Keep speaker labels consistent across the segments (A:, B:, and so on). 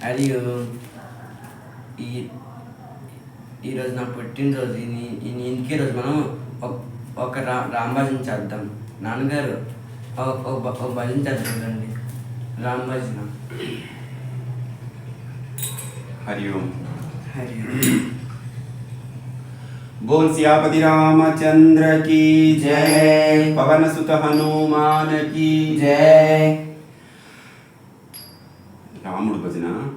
A: మరియు ఈ ఈరోజు నా పుట్టినరోజు. ఇంటికి రోజు మనం ఒక రామభజన చేద్దాం. నాన్నగారు ఒక భజన చేద్దాం రండి. రామభజన.
B: हरि ओम.
A: हरि ओम.
B: बोल सियापति रामचंद्र की जय. पवन सुत हनुमान की
A: जय.
B: రాముడు భజన.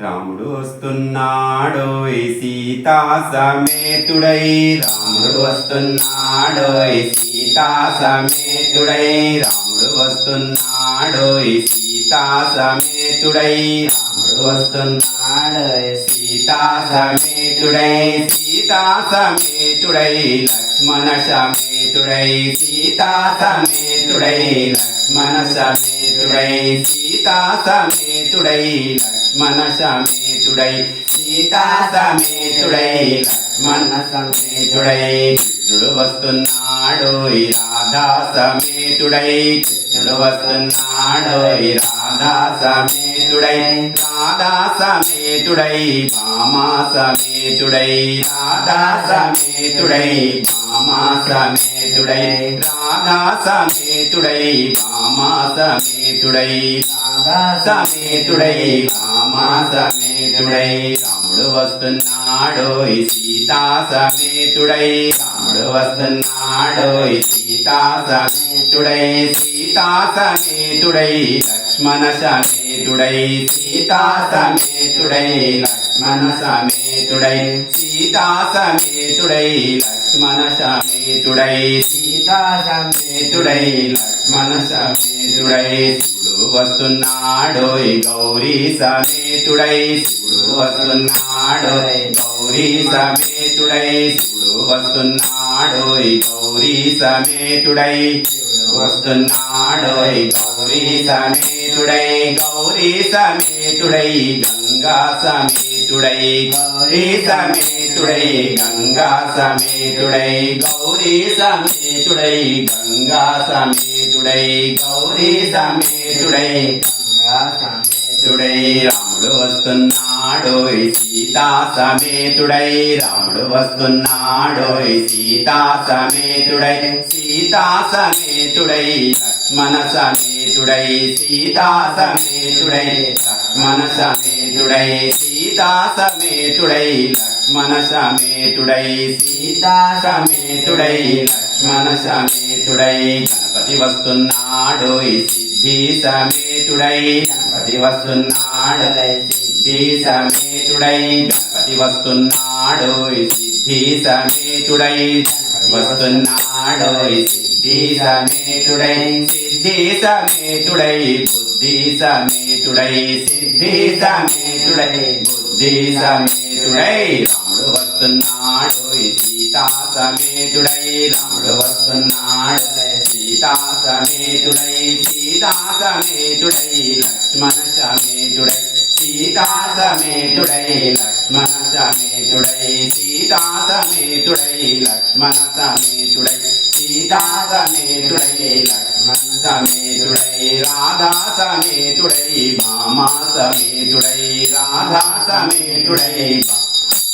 B: రాముడు వస్తున్నాడోయ్ సీతా సమేతుడై. రాముడు వస్తున్నాడోయ్ సీతా సమేతుడై. రాముడు వస్తున్నాడోయ్ సీతా సమేతుడై. రాముడు వస్తున్నాడోయ్ సీతా సమేతుడై. సీతా సమేతుడై లక్ష్మణ సమేతుడై. సీతా సమేతుడై లక్ష్మణ సమేతుడై. సీతా సమేతుడై లక్ష్మణ సమేతుడై. సీతా సమేతుడై లక్ష్మణ సమేతుడై. కృష్ణుడు వస్తున్నాడోయ్ రాధా సమేతుడై. కృష్ణుడు వస్తున్నాడోయ్ రాధా సమేతుడై. రాధా సమేతుడై భామా సమేతుడై. రాధా సమేతుడై భామా సమేతుడై. రాధా సమేతుడై భామా సమేతుడై. రాధా సమేతుడై భామా సమేతుడై. రాముడు వస్తున్నాడోయ్ సీతా సమేతుడై. రాముడు వస్తున్నాడోయ్ సీతా సమేతుడై. సీతా సమేతుడై లక్ష్మణ సమేతుడై. సీతా సమేతుడై లక్ష్మణ సమేతుడై. సీతా సమేతుడై లక్ష్మణ సమేతుడై. సీతా సమేతుడై లక్ష్మణ సమేతుడై. శివుడు వస్తున్నాడోయ్ గౌరీ సమేతుడై. శివుడు వస్తున్నాడోయ్ గౌరీ సమేతుడై. శివుడు వస్తున్నాడోయ్ గౌరీ సమేతుడై. శివుడు వస్తున్నాడోయ్ గౌరీ సమేతుడై. గౌరీ సమేతుడై గంగా సమేతుడై. గౌరీ సమేతుడై గంగా సమేతుడై. గౌరీ సమేతుడై గంగా సమేతుడై. గౌరీ సమేతుడై గంగా సమేతుడై. రాముడు వస్తున్నాడోయ్ సీతా సమేతుడై. రాముడు వస్తున్నాడోయ్ సీతా సమేతుడై. సీతా సమేతుడై లక్ష్మణ సమేతుడై. సీతా సమేతుడై లక్ష్మణ సమేతుడై. సీతా సమేతుడై లక్ష్మణ సమేతుడై. సీతా సమేతుడై లక్ష్మణ సమేతుడై. గణపతి వస్తున్నాడోయ్ సిద్ధి సమేతుడై. గణపతి వస్తున్నాడోయ్ సిద్ధి సమేతుడై. గణపతి వస్తున్నాడోయ్ సిద్ధి సమేతుడై. వస్తున్నాడోయ్ సిద్ధి సమేతుడై. సిద్ధి సమేతుడై బుద్ధి సమేతుడై. సిద్ధి సమేతుడై బుద్ధి సమేతుడై. రాముడు వస్తున్నాడోయ్ సీతా సమేతుడై. రాముడు వస్తున్నాడోయ్ సీతా సమేతుడై. సీతా సమేతుడై లక్ష్మణ సమేతుడై. సీతా సమేతుడై లక్ష్మణ సమేతుడై. సీతా సమేతుడై లక్ష్మణ సమేతుడై. సీతా సమేతుడై లక్ష్మణ సమేతుడై. రాధా సమేతుడై భామా సమేతుడై. రాధా సమేతుడై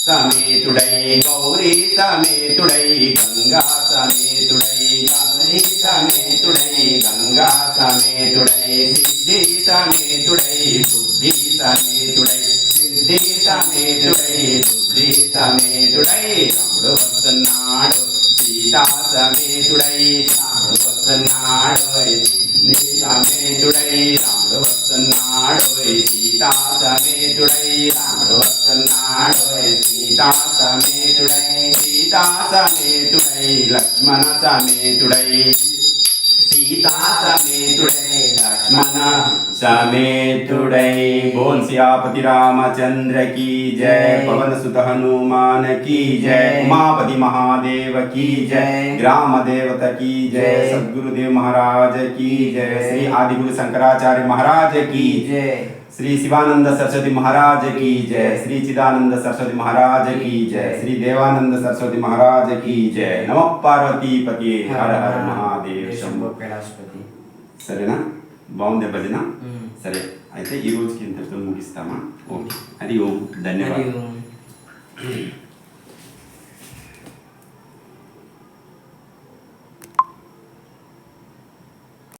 B: సమేతుడై. గౌరీ సమేతుడై గంగా సమేతుడై. గౌరీ సమేతుడై గంగా సమేతుడై. సిద్ధి సమేతుడై బుద్ధి సమేతుడై. సిద్ధి సమేతుడై బుద్ధి సమేతుడై. రాముడు వస్తున్నాడు సీతా సమేతుడై. రాముడు వస్తున్నాడోయ్ సిద్ధి సమేతుడై. రాముడు వస్తున్నాడోయ్ సీతా సమేతుడై. రాముడు వస్తున్నాడోయ్ సీతా సమేతుడై. సీతా సమేతుడై లక్ష్మణ సమేతుడై. సీతా సమేతుడై లక్ష్మణ సమేతుడై. बोल सियापति रामचंद्र की जय. पवन सुत हनुमान की जय. उमापति महादेव की जय. ग्राम देवता की जय. सद्गुरुदेव महाराज की जय. श्री आदिगुरु शंकराचार्य महाराज की जय. श्री शिवानंद सरस्वती महाराज की जय. श्री चिदानंद सरस्वती महाराज की जय. श्री देवानंद सरस्वती महाराज की जय. नमः पार्वती पति. हर हर महादेव शंभो कैलाशपति. సరేనా? బాగుంది భజన. సరే అయితే ఈ రోజుకి ఇంతటితో ముగిస్తామా? ఓకే. హరి ఓం. ధన్యవాదాలు.
A: హరి ఓం.